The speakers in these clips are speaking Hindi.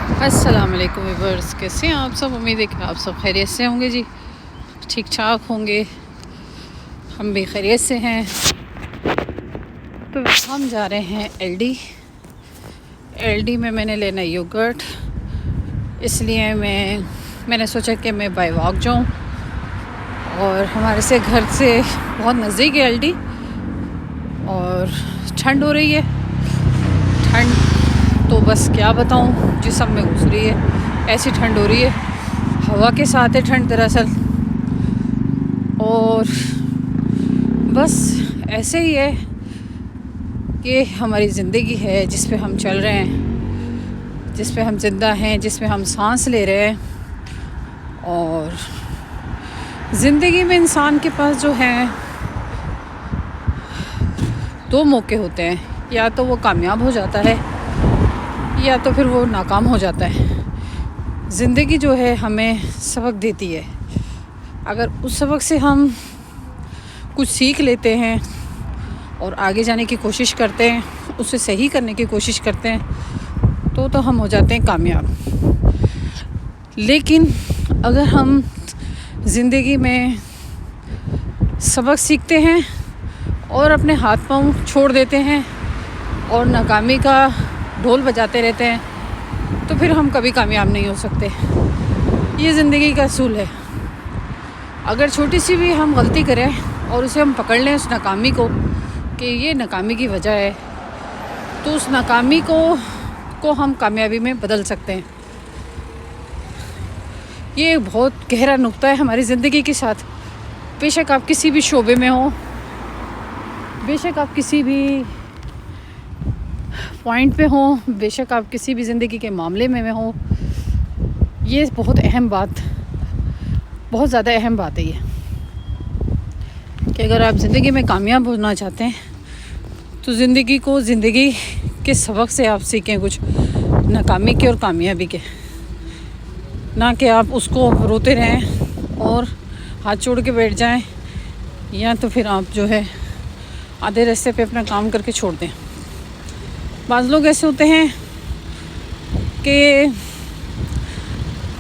अस्सलाम वालेकुम व्यूअर्स, कैसे हैं आप सब। उम्मीद है कि आप सब खैरियत से होंगे जी, ठीक ठाक होंगे। हम भी खैरियत से हैं। तो हम जा रहे हैं एलडी में मैंने लेना योगर्ट, इसलिए मैंने सोचा कि मैं बाय वॉक जाऊं। और हमारे से घर से बहुत नज़दीक है एलडी, और ठंड हो रही है। ठंड तो बस क्या बताऊं, जिस्म में घुस रही है, ऐसी ठंड हो रही है। हवा के साथ है ठंड दरअसल। और बस ऐसे ही है कि हमारी ज़िंदगी है जिस पे हम चल रहे हैं, जिस पे हम ज़िंदा हैं, जिस पे हम सांस ले रहे हैं। और ज़िंदगी में इंसान के पास जो है दो मौके होते हैं, या तो वो कामयाब हो जाता है या तो फिर वो नाकाम हो जाता है। ज़िंदगी जो है हमें सबक देती है। अगर उस सबक से हम कुछ सीख लेते हैं और आगे जाने की कोशिश करते हैं, उसे सही करने की कोशिश करते हैं, तो हम हो जाते हैं कामयाब। लेकिन अगर हम ज़िंदगी में सबक सीखते हैं और अपने हाथ पांव छोड़ देते हैं और नाकामी का ढोल बजाते रहते हैं, तो फिर हम कभी कामयाब नहीं हो सकते। ये ज़िंदगी का असूल है। अगर छोटी सी भी हम गलती करें और उसे हम पकड़ लें, उस नाकामी को, कि ये नाकामी की वजह है, तो उस नाकामी को हम कामयाबी में बदल सकते हैं। ये बहुत गहरा नुक्ता है हमारी ज़िंदगी के साथ। बेशक आप किसी भी शोबे में हो, बेशक आप किसी भी पॉइंट पे हो, बेशक आप किसी भी ज़िंदगी के मामले में हो, ये बहुत ज़्यादा अहम बात है ये, कि अगर आप ज़िंदगी में कामयाब होना चाहते हैं तो ज़िंदगी के सबक से आप सीखें कुछ, नाकामी के और कामयाबी के। ना कि आप उसको रोते रहें और हाथ जोड़ के बैठ जाएं, या तो फिर आप जो है आधे रास्ते पे अपना काम करके छोड़ दें। बाज़ लोग ऐसे होते हैं कि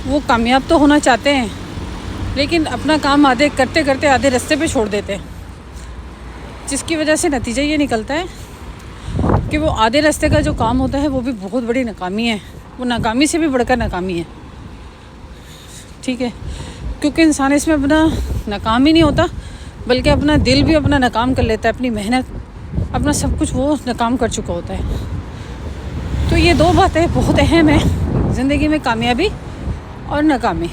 वो कामयाब तो होना चाहते हैं, लेकिन अपना काम आधे करते करते आधे रास्ते पे छोड़ देते हैं, जिसकी वजह से नतीजा ये निकलता है कि वो आधे रास्ते का जो काम होता है वो भी बहुत बड़ी नाकामी है। वो नाकामी से भी बढ़कर नाकामी है। ठीक है, क्योंकि इंसान इसमें अपना नाकाम ही नहीं होता, बल्कि अपना दिल भी अपना नाकाम कर लेता है। अपनी मेहनत, अपना सब कुछ वो नाकाम कर चुका होता है। तो ये दो बातें बहुत अहम है ज़िंदगी में, कामयाबी और नाकामी।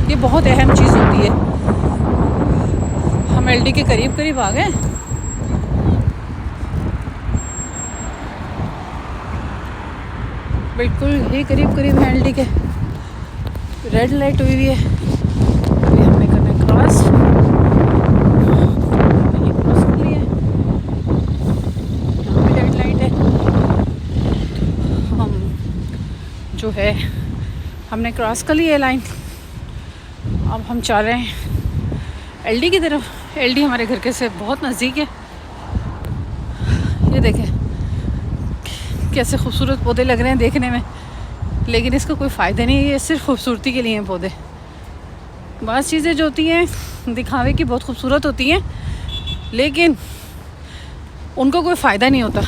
ये बहुत अहम चीज़ होती है। हम एलडी के करीब आ गए। बिल्कुल ही करीब है एलडी के। रेड लाइट हुई है, अभी हमें करना है क्रॉस। ये क्रॉस कर लिया, यहाँ भी रेड लाइट है। हम जो है हमने क्रॉस कर लिया लाइन। अब हम चल रहे हैं एलडी की तरफ। एलडी हमारे घर के से बहुत नज़दीक है। ये देखें कैसे खूबसूरत पौधे लग रहे हैं देखने में, लेकिन इसका कोई फ़ायदा नहीं है। ये सिर्फ खूबसूरती के लिए हैं पौधे। बाज़ चीज़ें जो होती हैं दिखावे की बहुत खूबसूरत होती हैं, लेकिन उनका कोई फ़ायदा नहीं होता।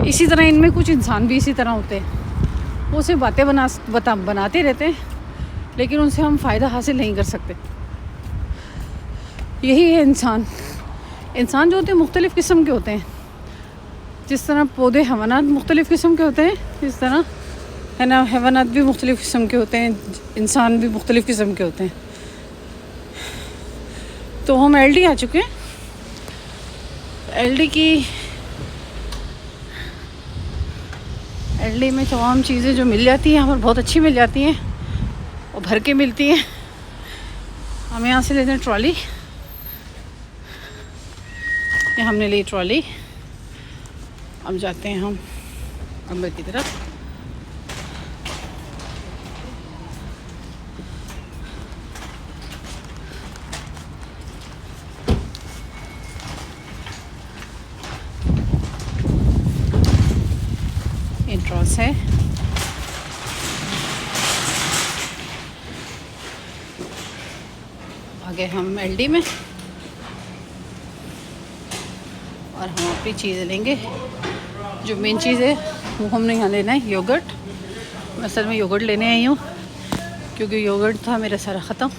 इसी तरह इनमें कुछ इंसान भी इसी तरह होते हैं। वो सिर्फ बातें बनाते रहते हैं, लेकिन उनसे हम फ़ायदा हासिल नहीं कर सकते। यही है इंसान जो होते हैं मुख्तलिफ़ किस्म के होते हैं। जिस तरह पौधे हैवानात मुख्तलिफ़ किस्म के होते हैं, इस तरह है ना, हैवानात भी मुख्तलिफ़ किस्म के होते हैं, इंसान भी मुख्तलिफ़ किस्म के होते हैं। तो हम एलडी आ चुके हैं। एलडी में तमाम चीज़ें जो मिल जाती हैं, यहाँ पर बहुत अच्छी मिल जाती हैं और भर के मिलती हैं। हम यहाँ से लेते हैं ट्रॉली। ये हमने ली ट्रॉली। अब जाते हैं हम अंदर की तरफ। एल्बाट्रॉस है। आगे हम एलडी में और हम अपनी चीज़ लेंगे। जो मेन चीज़ है वो हमने यहाँ लेना है योगर्ट। मैं असल में योगर्ट लेने आई हूँ क्योंकि योगर्ट था मेरा सारा ख़त्म।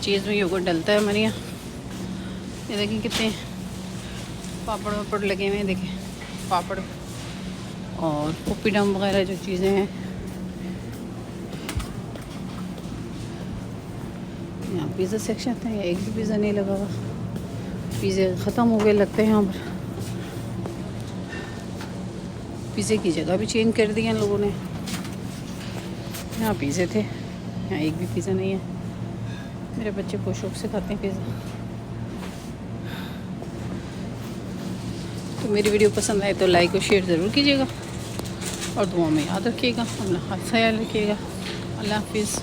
चीज़ में योगर्ट डलता है हमारे यहाँ। ये देखें कितने पापड़ वापड़ लगे हुए हैं, देखें पापड़ और पुप्पीडम वगैरह जो चीज़ें हैं। यहाँ पिज़्ज़ा सेक्शन है, एक भी पिज़्ज़ा नहीं लगा हुआ। पिज़्ज़े ख़त्म हो गए लगते हैं यहाँ पर। पिज़्ज़े की जगह भी चेंज कर दी हैं लोगों ने। यहाँ पिज़्ज़े थे, यहाँ एक भी पिज़्ज़ा नहीं है। मेरे बच्चे बहुत शौक से खाते हैं पिज़्ज़ा। तो मेरी वीडियो पसंद आए तो लाइक और शेयर ज़रूर कीजिएगा और दुआ में याद रखिएगा। अपना ख्याल रखिएगा। अल्लाह हाफिज़।